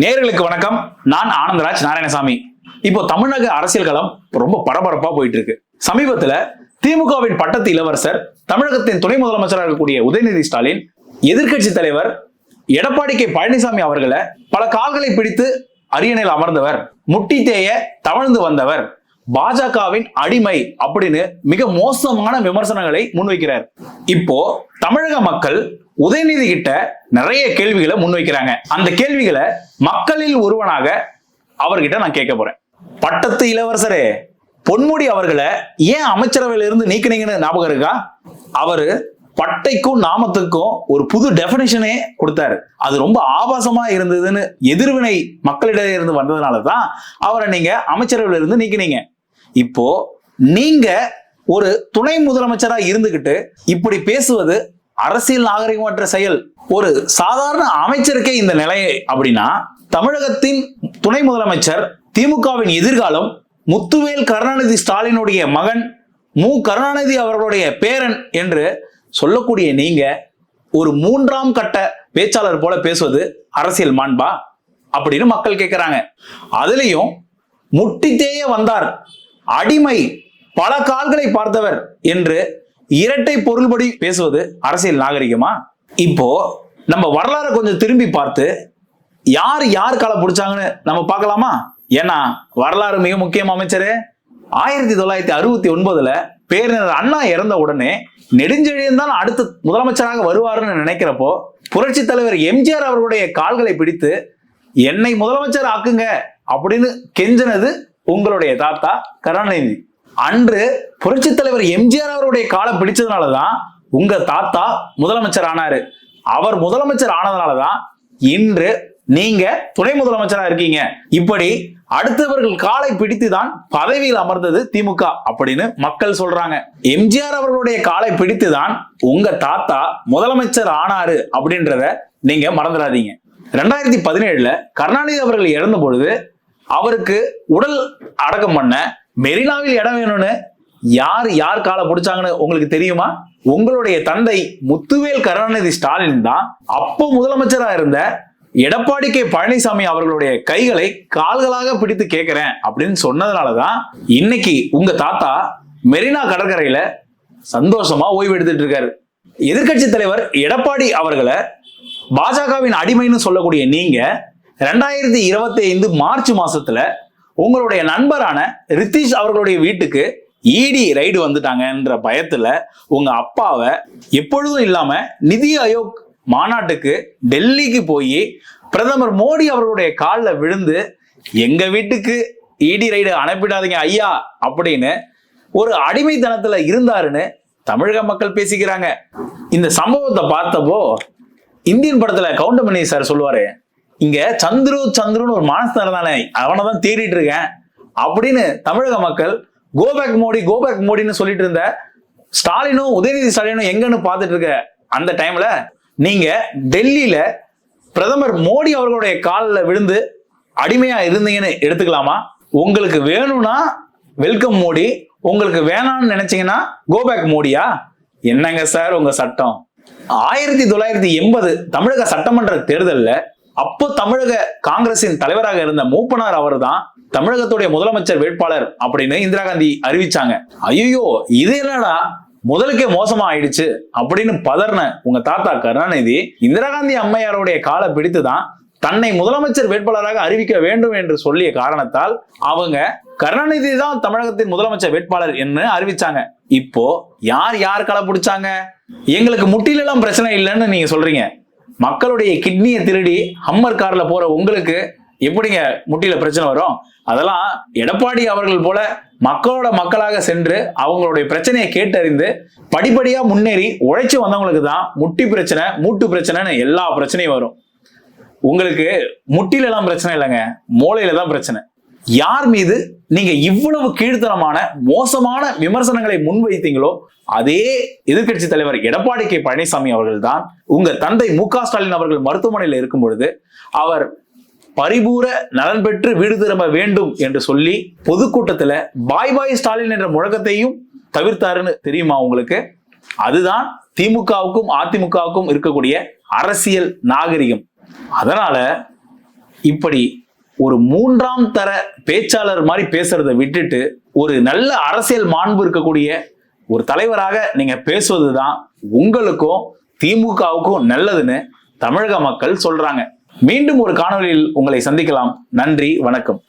நேயர்களுக்கு வணக்கம். நான் ஆனந்தராஜ் நாராயணசாமி. இப்போ தமிழக அரசியல் களம் ரொம்ப பரபரப்பா போயிட்டு இருக்கு. சமீபத்துல திமுகவின் பட்டத்து இளவரசர், தமிழகத்தின் துணை முதலமைச்சராக இருக்கக்கூடிய உதயநிதி ஸ்டாலின், எதிர்க்கட்சி தலைவர் எடப்பாடி கே பழனிசாமி அவர்களை பல கால்களை பிடித்து அரியணையில் அமர்ந்தவர், முட்டி தேய தவழ்ந்து வந்தவர், பாஜகவின் அடிமை அப்படின்னு மிக மோசமான விமர்சனங்களை முன்வைக்கிறார். இப்போ தமிழக மக்கள் உதயநிதி கிட்ட நிறைய கேள்விகளை முன்வைக்கிறாங்க. அந்த கேள்விகளை மக்களில் ஒருவனாக அவர்கிட்ட நான் கேட்க போறேன். பட்டத்து இளவரசரே, பொன்முடி அவர்களை ஏன் அமைச்சரவையில இருந்து நீக்கினீங்கன்னு ஞாபகம் இருக்கா? அவரு பட்டைக்கும் நாமத்துக்கும் ஒரு புது டெபினிஷனே கொடுத்தாரு. அது ரொம்ப ஆபாசமா இருந்ததுன்னு எதிர்வினை மக்களிடையே இருந்து வந்ததுனாலதான் அவரை நீங்க அமைச்சரவையில இருந்து நீக்கினீங்க. இப்போ நீங்க ஒரு துணை முதலமைச்சரா இருந்துகிட்டு இப்படி பேசுவது அரசியல் நாகரிகமற்ற செயல். ஒரு சாதாரண அமைச்சருக்கே இந்த நிலை அப்படின்னா, தமிழகத்தின் துணை முதலமைச்சர், திமுகவின் எதிர்காலம், முத்துவேல் கருணாநிதி ஸ்டாலினுடைய மகன், மு கருணாநிதி அவர்களுடைய பேரன் என்று சொல்லக்கூடிய நீங்க ஒரு மூன்றாம் கட்ட பேச்சாளர் போல பேசுவது அரசியல் மாண்பா அப்படின்னு மக்கள் கேட்கிறாங்க. அதுலயும் முட்டி தேய வந்தார், அடிமை, பல கால்களை பார்த்தவர் என்று இரட்டை பொருள்படி பேசுவது அரசியல் நாகரிகமா? இப்போ நம்ம வரலாறு கொஞ்சம் திரும்பி பார்த்து யார் யார் காலை பிடிச்சாங்கன்னு நம்ம பார்க்கலாமா? ஏன்னா வரலாறு மிக முக்கியம். அமைச்சரு 1969 பேரறிஞர் அண்ணா இறந்த உடனே நெடுஞ்செழியன் தான் அடுத்த முதலமைச்சராக வருவாருன்னு நினைக்கிறப்போ புரட்சி தலைவர் எம்ஜிஆர் அவர்களுடைய கால்களை பிடித்து என்னை முதலமைச்சர் ஆக்குங்க அப்படின்னு கெஞ்சினது உங்களுடைய தாத்தா கருணாநிதி. அன்று புரட்சி தலைவர் எம்ஜிஆர் அவருடைய காலை பிடிச்சதுனாலதான் உங்க தாத்தா முதலமைச்சர் ஆனாரு. அவர் முதலமைச்சர் ஆனதுனாலதான் இன்று நீங்க துணை முதலமைச்சரா இருக்கீங்க. இப்படி அடுத்தவர்கள் காலை பிடித்துதான் பதவியில் அமர்ந்தது திமுக அப்படின்னு மக்கள் சொல்றாங்க. எம்ஜிஆர் அவர்களுடைய காலை பிடித்துதான் உங்க தாத்தா முதலமைச்சர் ஆனாரு அப்படின்றத நீங்க மறந்துடாதீங்க. 2017 கருணாநிதி அவர்கள் இறந்த பொழுது அவருக்கு உடல் அடக்கம் பண்ண மெரினாவில் இடம் வேணும்னு யார் யார் காலை பிடிச்சாங்கன்னு உங்களுக்கு தெரியுமா? உங்களுடைய தந்தை முத்துவேல் கருணாநிதி ஸ்டாலின் தான் அப்போ முதலமைச்சரா இருந்த எடப்பாடி கே பழனிசாமி அவர்களுடைய கைகளை கால்களாக பிடித்து கேட்கிறேன் அப்படின்னு சொன்னதுனாலதான் இன்னைக்கு உங்க தாத்தா மெரினா கடற்கரையில சந்தோஷமா ஓய்வு எடுத்துட்டு இருக்காரு. எதிர்க்கட்சி தலைவர் எடப்பாடி அவர்களை பாஜகவின் அடிமைன்னு சொல்லக்கூடிய நீங்க 2025 மார்ச் மாசத்துல உங்களுடைய நண்பரான ரித்தீஷ் அவர்களுடைய வீட்டுக்கு இடி ரைடு வந்துட்டாங்கன்ற பயத்துல உங்க அப்பாவை எப்பொழுதும் இல்லாம நிதி ஆயோக் மாநாட்டுக்கு டெல்லிக்கு போய் பிரதமர் மோடி அவர்களுடைய காலில் விழுந்து எங்க வீட்டுக்கு இடி ரைடு அனுப்பிடாதீங்க ஐயா அப்படின்னு ஒரு அடிமைத்தனத்துல இருந்தாருன்னு தமிழக மக்கள் பேசிக்கிறாங்க. இந்த சம்பவத்தை பார்த்தப்போ இந்தியன் படத்துல கவுண்டமணி சார் சொல்லுவாரு, இங்க சந்துருன்னு ஒரு மானஸ்தர் தானே, அவனைதான் தேடிட்டு இருக்கேன் அப்படின்னு தமிழக மக்கள் கோபேக் மோடின்னு சொல்லிட்டு இருந்த ஸ்டாலினும் உதயநிதி ஸ்டாலினும் எங்கன்னு பார்த்துட்டு இருக்க அந்த டைம்ல நீங்க டெல்லியில பிரதமர் மோடி அவர்களுடைய காலில் விழுந்து அடிமையா இருந்தீங்கன்னு எடுத்துக்கலாமா? உங்களுக்கு வேணும்னா வெல்கம் மோடி, உங்களுக்கு வேணாம்னு நினைச்சீங்கன்னா கோபேக் மோடியா? என்னங்க சார் உங்க சட்டம்? 1980 தமிழக சட்டமன்ற தேர்தல்ல அப்போ தமிழக காங்கிரசின் தலைவராக இருந்த மூப்பனார் அவர் தான் தமிழகத்துடைய முதலமைச்சர் வேட்பாளர் அப்படின்னு இந்திரா காந்தி அறிவிச்சாங்க. ஐயோ, இது என்னடா முதலுக்கே மோசமா ஆயிடுச்சு அப்படின்னு பதர்ன உங்க தாத்தா கருணாநிதி இந்திரா காந்தி அம்மையாருடைய காலை பிடித்துதான் தன்னை முதலமைச்சர் வேட்பாளராக அறிவிக்க வேண்டும் என்று சொல்லிய காரணத்தால் அவங்க கருணாநிதி தான் தமிழகத்தின் முதலமைச்சர் வேட்பாளர் என்று அறிவிச்சாங்க. இப்போ யார் யார் காலை பிடிச்சாங்க? எங்களுக்கு முட்டிலெல்லாம் பிரச்சனை இல்லைன்னு நீங்க சொல்றீங்க. மக்களுடைய கிட்னியை திருடி ஹம்மர் கார்ல போற உங்களுக்கு எப்படிங்க முட்டியில பிரச்சனை வரும்? அதெல்லாம் எடப்பாடி அவர்கள் போல மக்களோட மக்களாக சென்று அவங்களுடைய பிரச்சனையை கேட்டறிந்து படிப்படியா முன்னேறி உழைச்சு வந்தவங்களுக்கு தான் முட்டி பிரச்சனை, மூட்டு பிரச்சனைன்னு எல்லா பிரச்சனையும் வரும். உங்களுக்கு முட்டில எல்லாம் பிரச்சனை இல்லைங்க, மூளையில தான் பிரச்சனை. யார் மீது நீங்க இவ்வளவு கீழ்த்தனமான மோசமான விமர்சனங்களை முன்வைத்தீங்களோ அதே எதிர்க்கட்சி தலைவர் எடப்பாடி கே பழனிசாமி அவர்கள் தான் உங்க தந்தை மு க ஸ்டாலின் அவர்கள் மருத்துவமனையில் இருக்கும் பொழுது அவர் பரிபூர நலன் பெற்று வீடு திரும்ப வேண்டும் என்று சொல்லி பொதுக்கூட்டத்துல பாய் பாய் ஸ்டாலின் என்ற முழக்கத்தையும் தவிர்த்தாருன்னு தெரியுமா உங்களுக்கு? அதுதான் திமுகவுக்கும் அதிமுகவுக்கும் இருக்கக்கூடிய அரசியல் நாகரிகம். அதனால இப்படி ஒரு மூன்றாம் தர பேச்சாளர் மாதிரி பேசுறதை விட்டுட்டு ஒரு நல்ல அரசியல் மாண்பு இருக்கக்கூடிய ஒரு தலைவராக நீங்க பேசுவதுதான் உங்களுக்கும் திமுகவுக்கும் நல்லதுன்னு தமிழக மக்கள் சொல்றாங்க. மீண்டும் ஒரு காணொலியில் உங்களை சந்திக்கலாம். நன்றி, வணக்கம்.